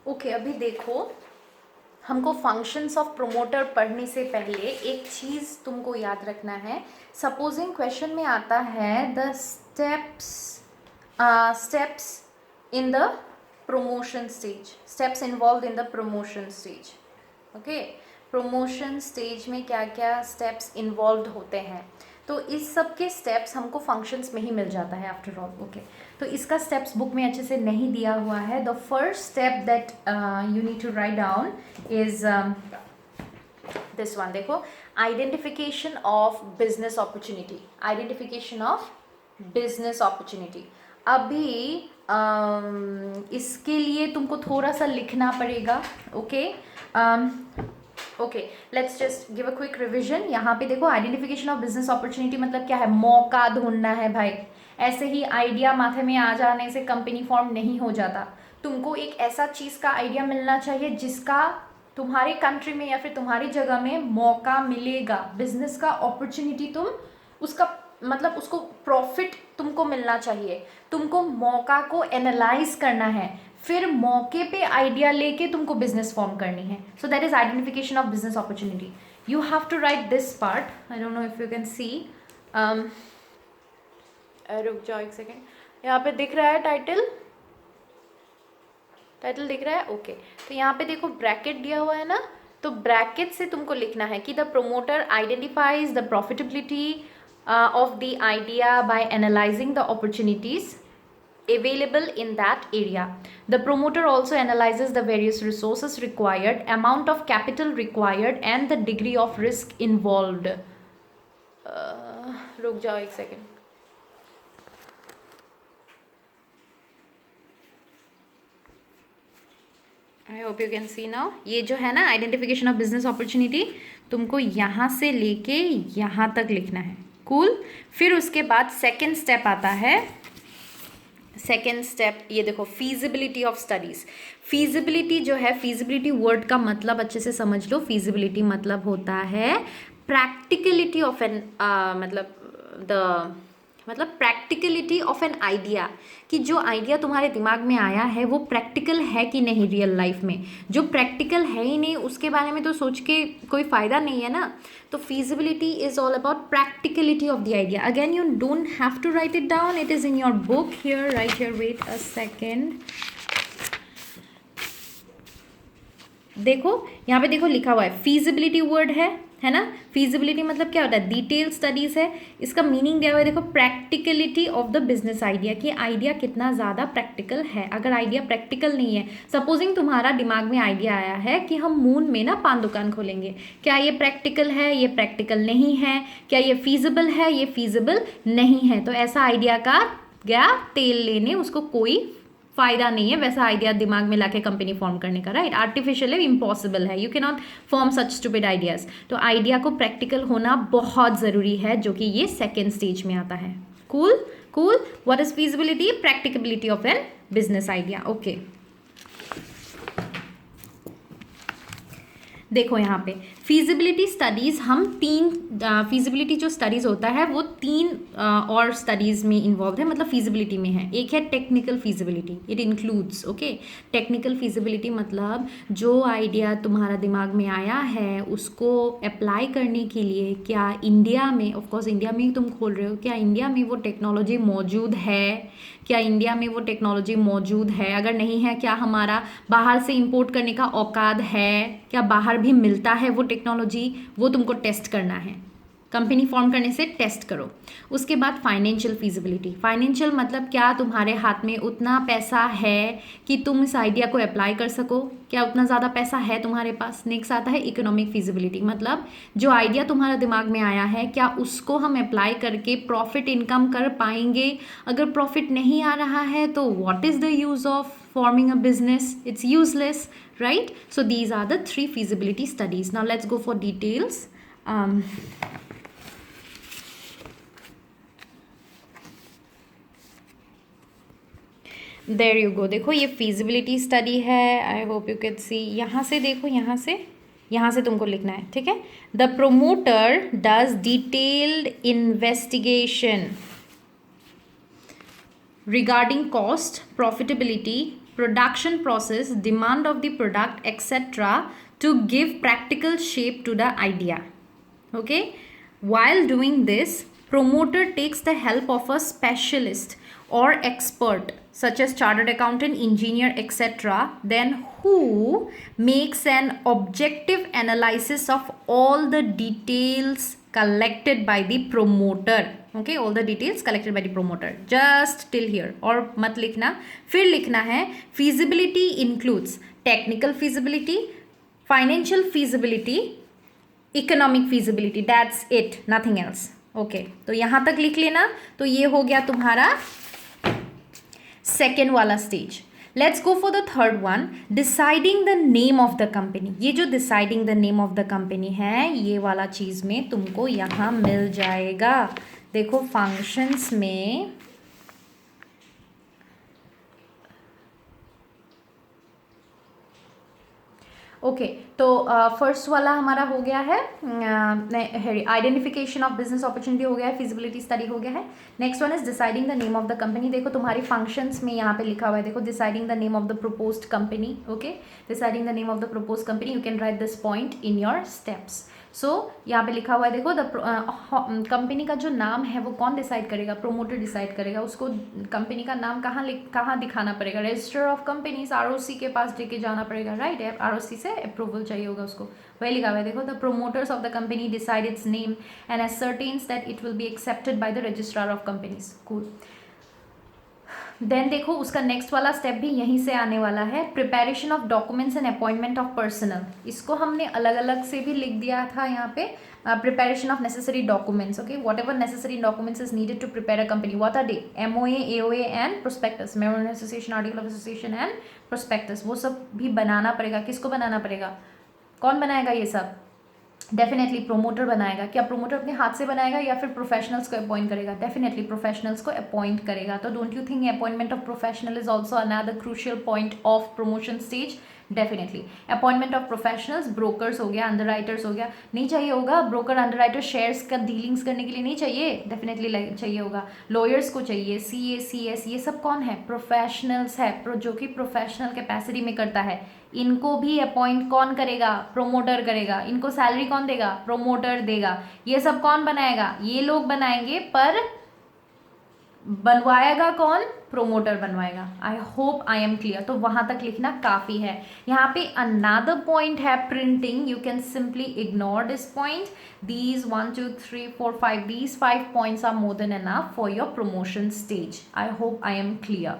Okay अभी देखो, हमको फंक्शंस ऑफ प्रोमोटर पढ़ने से पहले एक चीज़ तुमको याद रखना है। सपोजिंग क्वेश्चन में आता है the steps in the promotion stage, steps involved in the promotion stage. Okay, promotion stage में क्या क्या steps involved होते हैं, तो इस सब के steps हमको functions में ही मिल जाता है आफ्टर ऑल. ओके, तो इसका steps बुक में अच्छे से नहीं दिया हुआ है. The first step that you need to write down is this one. देखो, identification of business opportunity. Identification of business opportunity. अभी इसके लिए तुमको थोड़ा सा लिखना पड़ेगा. Okay okay, let's just give a quick revision. यहाँ पे देखो, आइडेंटिफिकेशन ऑफ बिजनेस अपॉर्चुनिटी मतलब क्या है? मौका ढूंढना है भाई. ऐसे ही आइडिया माथे में आ जाने से कंपनी फॉर्म नहीं हो जाता. तुमको एक ऐसा चीज़ का आइडिया मिलना चाहिए जिसका तुम्हारे कंट्री में या फिर तुम्हारी जगह में मौका मिलेगा. बिजनेस का अपॉर्चुनिटी, तुम उसका मतलब उसको प्रॉफिट तुमको मिलना चाहिए. तुमको मौका को एनालाइज करना है, फिर मौके पे आइडिया लेके तुमको बिजनेस फॉर्म करनी है. So that is identification of business opportunity. You have to write this part. I don't know if you can see. रुक जाओ एक सेकेंड. यहाँ पे दिख रहा है टाइटल दिख रहा है. ओके, तो यहाँ पे देखो ब्रैकेट दिया हुआ है ना, तो ब्रैकेट से तुमको लिखना है कि the promoter identifies the profitability of the idea by analyzing the opportunities available in that area. The promoter also analyzes the various resources required, amount of capital required and the degree of risk involved. रुक जाओ एक second. I hope you can C now. ये जो है ना identification of business opportunity, तुमको यहाँ से लेके यहाँ तक लिखना है. कूल. फिर उसके बाद सेकेंड स्टेप आता है. सेकेंड स्टेप ये देखो, फीजिबिलिटी ऑफ स्टडीज़. फीजिबिलिटी जो है, फीजिबिलिटी वर्ड का मतलब अच्छे से समझ लो. फीजिबिलिटी मतलब होता है प्रैक्टिकलिटी ऑफ एन मतलब प्रैक्टिकलिटी ऑफ एन आइडिया, कि जो आइडिया तुम्हारे दिमाग में आया है वो प्रैक्टिकल है कि नहीं रियल लाइफ में. जो प्रैक्टिकल है ही नहीं उसके बारे में तो सोच के कोई फ़ायदा नहीं है ना. तो feasibility is all about practicality of the idea. Again, you don't have to write it down. It is in your book here, right here. Wait a second. देखो यहाँ पे देखो लिखा हुआ है feasibility word है ना. feasibility मतलब क्या होता है? डिटेल स्टडीज है. इसका मीनिंग दिया हुआ है देखो, practicality of the business idea, कि आइडिया कितना ज़्यादा प्रैक्टिकल है. अगर आइडिया प्रैक्टिकल नहीं है, सपोजिंग तुम्हारा दिमाग में आइडिया आया है कि हम मून में ना पान दुकान खोलेंगे, क्या ये प्रैक्टिकल है? ये प्रैक्टिकल नहीं है. क्या ये फीजिबल है? ये फीजिबल नहीं है. तो ऐसा आइडिया का गया तेल लेने, उसको कोई फ़ायदा नहीं है. वैसा आइडिया दिमाग में लाके कंपनी फॉर्म करने का, राइट? आर्टिफिशियल है, इम्पॉसिबल है. You can not form such stupid ideas. तो आइडिया को प्रैक्टिकल होना बहुत ज़रूरी है, जो कि ये सेकेंड स्टेज में आता है. Cool cool. What is feasibility? Practicability of an business idea. Okay, देखो यहाँ पे फीजिबिलिटी स्टडीज़, हम तीन फीजिबिलिटी जो स्टडीज़ होता है वो तीन और स्टडीज़ में इन्वॉल्व है, मतलब फीजिबिलिटी में है. एक है technical feasibility. It includes, okay, technical feasibility मतलब जो आइडिया तुम्हारा दिमाग में आया है उसको अप्लाई करने के लिए क्या इंडिया में, ऑफकोर्स इंडिया में ही तुम खोल रहे हो, क्या इंडिया में वो टेक्नोलॉजी मौजूद है? क्या इंडिया में वो टेक्नोलॉजी मौजूद है? अगर नहीं है, क्या हमारा बाहर से इंपोर्ट करने का औकात है? क्या बाहर भी मिलता है वो टेक्नोलॉजी? वो तुमको टेस्ट करना है. कंपनी फॉर्म करने से टेस्ट करो. उसके बाद फाइनेंशियल फीजिबिलिटी. फाइनेंशियल मतलब क्या तुम्हारे हाथ में उतना पैसा है कि तुम इस आइडिया को अप्लाई कर सको? क्या उतना ज़्यादा पैसा है तुम्हारे पास? नेक्स्ट आता है इकोनॉमिक फीजिबिलिटी, मतलब जो आइडिया तुम्हारा दिमाग में आया है क्या उसको हम अप्लाई करके प्रॉफिट इनकम कर पाएंगे? अगर प्रॉफिट नहीं आ रहा है तो what is the use of forming a business? It's useless, right? So these are the three feasibility studies. Now let's go for details. There you go. देखो ये फीजिबिलिटी स्टडी है. I hope you can see. यहाँ से देखो, यहाँ से तुमको लिखना है, ठीक है. The promoter does detailed investigation regarding cost, profitability, production process, demand of the product, etc., to give practical shape to the idea. Okay, while doing this, promoter takes the help of a specialist or expert such as chartered accountant, engineer, etc., then who makes an objective analysis of all the details collected by the promoter. Okay, all the details collected by the promoter. Just till here, और मत लिखना, फिर लिखना है feasibility includes technical feasibility, financial feasibility, economic feasibility. That's it, nothing else. Okay, तो यहाँ तक लिख लेना. तो ये हो गया तुम्हारा सेकेंड वाला stage. Let's go for the third one, deciding the name of the company. ये जो deciding the name of the company है, ये वाला चीज़ में तुमको यहाँ मिल जाएगा. देखो फंक्शंस में ओके, तो फर्स्ट वाला हमारा हो गया है, आइडेंटिफिकेशन ऑफ बिजनेस अपॉर्चुनिटी हो गया है, फिजिबिलिटी स्टडी हो गया है. Next one is deciding the name of the company. देखो तुम्हारी फंक्शंस में यहाँ पे लिखा हुआ है, देखो deciding the name of the proposed company. Okay, deciding the name of the proposed company, you can write this point in your steps. So यहाँ पे लिखा हुआ है, देखो द कंपनी का जो नाम है वो कौन डिसाइड करेगा? प्रोमोटर डिसाइड करेगा. उसको कंपनी का नाम कहाँ दिखाना पड़ेगा? रजिस्टर ऑफ कंपनीज ROC के पास लेके जाना पड़ेगा, राइट? ROC से अप्रूवल चाहिए होगा उसको. वही लिखा हुआ है, देखो the promoters of the company decide its name and ascertains that it will be accepted by the registrar of companies. Cool. Then देखो उसका नेक्स्ट वाला स्टेप भी यहीं से आने वाला है, preparation of documents and appointment of personal. इसको हमने अलग अलग से भी लिख दिया था यहाँ पे. Preparation of necessary documents. Okay, whatever necessary documents is needed to prepare a company. What are they? MOA, AOA and prospectus, memorandum association, article of association and prospectus. वो सब भी बनाना पड़ेगा. किसको बनाना पड़ेगा? कौन बनाएगा ये सब? डेफिनेटली प्रोमोटर बनाएगा. क्या प्रोमोटर अपने हाथ से बनाएगा या फिर प्रोफेशनल्स को अपॉइंट करेगा? डेफिनेटली प्रोफेशनल्स को अपॉइंट करेगा. तो don't you think appointment of professional is also another crucial point of promotion stage? Definitely. Appointment of professionals, brokers हो गया, अंडरराइटर्स हो गया. नहीं चाहिए होगा ब्रोकर अंडरराइटर शेयर्स का डीलिंग्स करने के लिए? नहीं चाहिए, डेफिनेटली चाहिए होगा. लॉयर्स को चाहिए, CA, CS, ये सब कौन है? प्रोफेशनल्स है, जो कि प्रोफेशनल कैपेसिटी में करता है. इनको भी अपॉइंट कौन करेगा? प्रोमोटर करेगा. इनको सैलरी कौन देगा? प्रोमोटर देगा. ये सब कौन बनाएगा? ये लोग बनाएंगे, पर बनवाएगा कौन? प्रोमोटर बनवाएगा. I hope I am clear. तो वहां तक लिखना काफी है. यहाँ पे अनदर पॉइंट है printing. You can simply ignore this point. These 1 2 3 4 5, these 5 points are more than enough for your promotion stage. I hope I am clear.